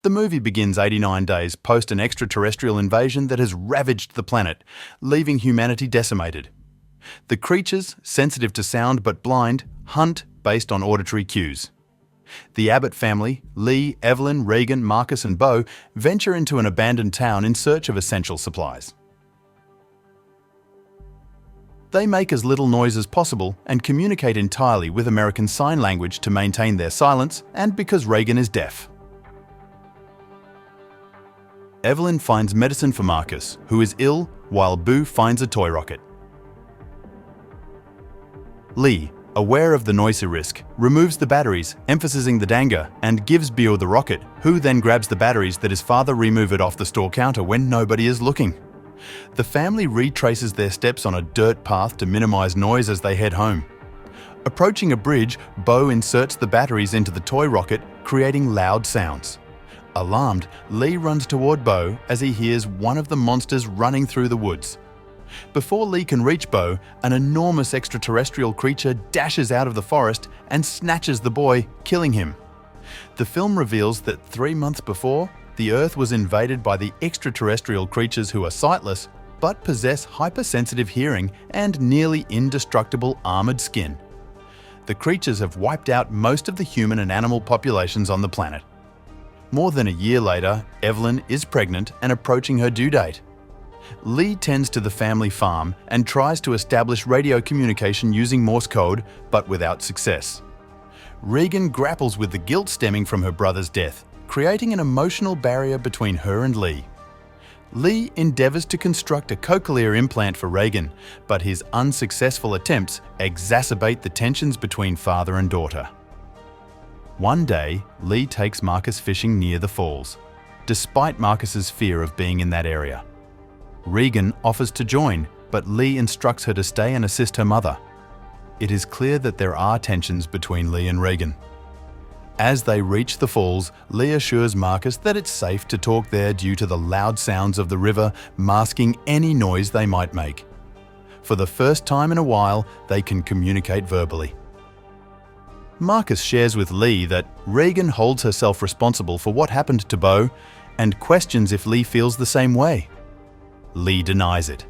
The movie begins 89 days post an extraterrestrial invasion that has ravaged the planet, leaving humanity decimated. The creatures, sensitive to sound but blind, hunt based on auditory cues. The Abbott family, Lee, Evelyn, Regan, Marcus and Bo, venture into an abandoned town in search of essential supplies. They make as little noise as possible and communicate entirely with American Sign Language to maintain their silence and because Regan is deaf. Evelyn finds medicine for Marcus, who is ill, while Boo finds a toy rocket. Lee, aware of the noisy risk, removes the batteries, emphasizing the danger, and gives Bio the rocket, who then grabs the batteries that his father removed off the store counter when nobody is looking. The family retraces their steps on a dirt path to minimize noise as they head home. Approaching a bridge, Bo inserts the batteries into the toy rocket, creating loud sounds. Alarmed, Lee runs toward Bo as he hears one of the monsters running through the woods. Before Lee can reach Bo, an enormous extraterrestrial creature dashes out of the forest and snatches the boy, killing him. The film reveals that 3 months before, the Earth was invaded by the extraterrestrial creatures who are sightless but possess hypersensitive hearing and nearly indestructible armored skin. The creatures have wiped out most of the human and animal populations on the planet. More than a year later, Evelyn is pregnant and approaching her due date. Lee tends to the family farm and tries to establish radio communication using Morse code, but without success. Regan grapples with the guilt stemming from her brother's death, creating an emotional barrier between her and Lee. Lee endeavors to construct a cochlear implant for Regan, but his unsuccessful attempts exacerbate the tensions between father and daughter. One day, Lee takes Marcus fishing near the falls, despite Marcus's fear of being in that area. Regan offers to join, but Lee instructs her to stay and assist her mother. It is clear that there are tensions between Lee and Regan. As they reach the falls, Lee assures Marcus that it's safe to talk there due to the loud sounds of the river masking any noise they might make. For the first time in a while, they can communicate verbally. Marcus shares with Lee that Regan holds herself responsible for what happened to Bo and questions if Lee feels the same way. Lee denies it.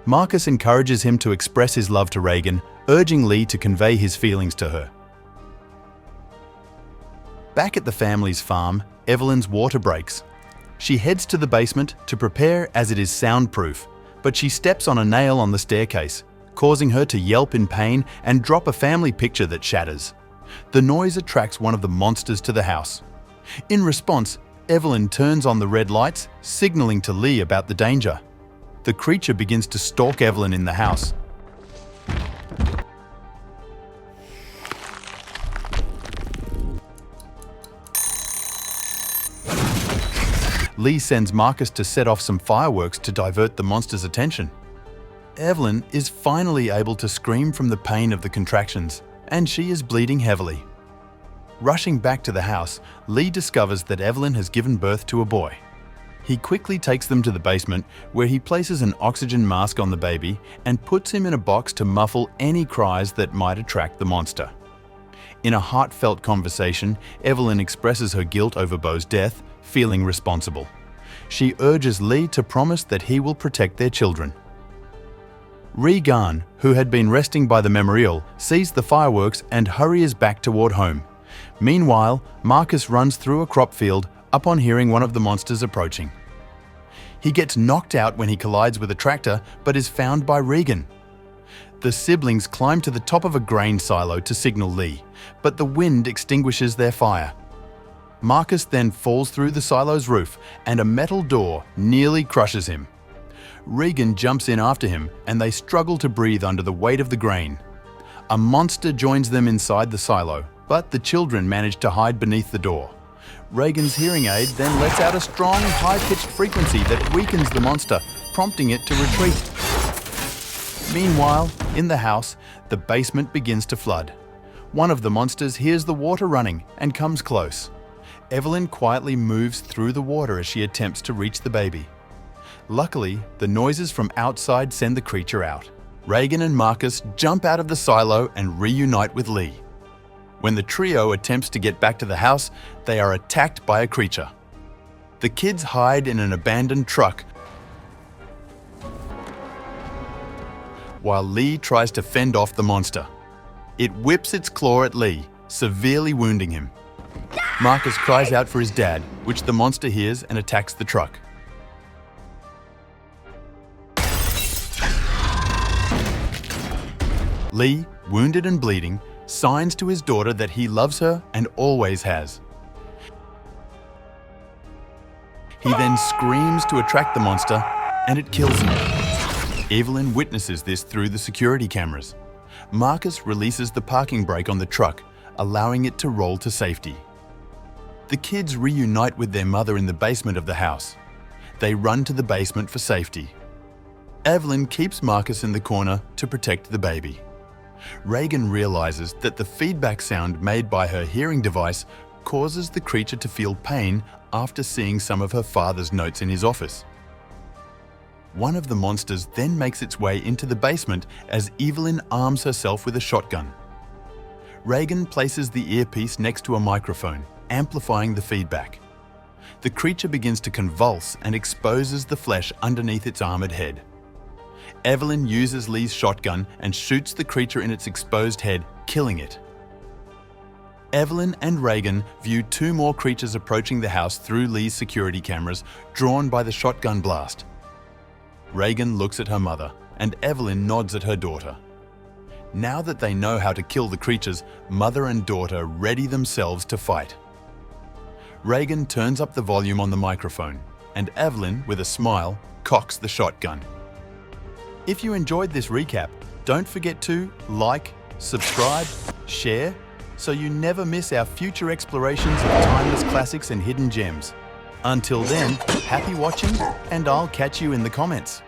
Marcus encourages him to express his love to Regan, urging Lee to convey his feelings to her. Back at the family's farm, Evelyn's water breaks. She heads to the basement to prepare as it is soundproof, but she steps on a nail on the staircase, causing her to yelp in pain and drop a family picture that shatters. The noise attracts one of the monsters to the house. In response, Evelyn turns on the red lights, signaling to Lee about the danger. The creature begins to stalk Evelyn in the house. Lee sends Marcus to set off some fireworks to divert the monster's attention. Evelyn is finally able to scream from the pain of the contractions, and she is bleeding heavily. Rushing back to the house, Lee discovers that Evelyn has given birth to a boy. He quickly takes them to the basement, where he places an oxygen mask on the baby and puts him in a box to muffle any cries that might attract the monster. In a heartfelt conversation, Evelyn expresses her guilt over Bo's death, feeling responsible. She urges Lee to promise that he will protect their children. Regan, who had been resting by the memorial, sees the fireworks and hurries back toward home. Meanwhile, Marcus runs through a crop field upon hearing one of the monsters approaching. He gets knocked out when he collides with a tractor, but is found by Regan. The siblings climb to the top of a grain silo to signal Lee, but the wind extinguishes their fire. Marcus then falls through the silo's roof, and a metal door nearly crushes him. Regan jumps in after him, and they struggle to breathe under the weight of the grain. A monster joins them inside the silo, but the children manage to hide beneath the door. Regan's hearing aid then lets out a strong, high-pitched frequency that weakens the monster, prompting it to retreat. Meanwhile, in the house, the basement begins to flood. One of the monsters hears the water running and comes close. Evelyn quietly moves through the water as she attempts to reach the baby. Luckily, the noises from outside send the creature out. Regan and Marcus jump out of the silo and reunite with Lee. When the trio attempts to get back to the house, they are attacked by a creature. The kids hide in an abandoned truck while Lee tries to fend off the monster. It whips its claw at Lee, severely wounding him. Marcus cries out for his dad, which the monster hears and attacks the truck. Lee, wounded and bleeding, signs to his daughter that he loves her and always has. He then screams to attract the monster, and it kills him. Evelyn witnesses this through the security cameras. Marcus releases the parking brake on the truck, allowing it to roll to safety. The kids reunite with their mother in the basement of the house. They run to the basement for safety. Evelyn keeps Marcus in the corner to protect the baby. Reagan realizes that the feedback sound made by her hearing device causes the creature to feel pain after seeing some of her father's notes in his office. One of the monsters then makes its way into the basement as Evelyn arms herself with a shotgun. Reagan places the earpiece next to a microphone, amplifying the feedback. The creature begins to convulse and exposes the flesh underneath its armored head. Evelyn uses Lee's shotgun and shoots the creature in its exposed head, killing it. Evelyn and Reagan view two more creatures approaching the house through Lee's security cameras, drawn by the shotgun blast. Reagan looks at her mother, and Evelyn nods at her daughter. Now that they know how to kill the creatures, mother and daughter ready themselves to fight. Reagan turns up the volume on the microphone, and Evelyn, with a smile, cocks the shotgun. If you enjoyed this recap, don't forget to like, subscribe, share, so you never miss our future explorations of timeless classics and hidden gems. Until then, happy watching, and I'll catch you in the comments.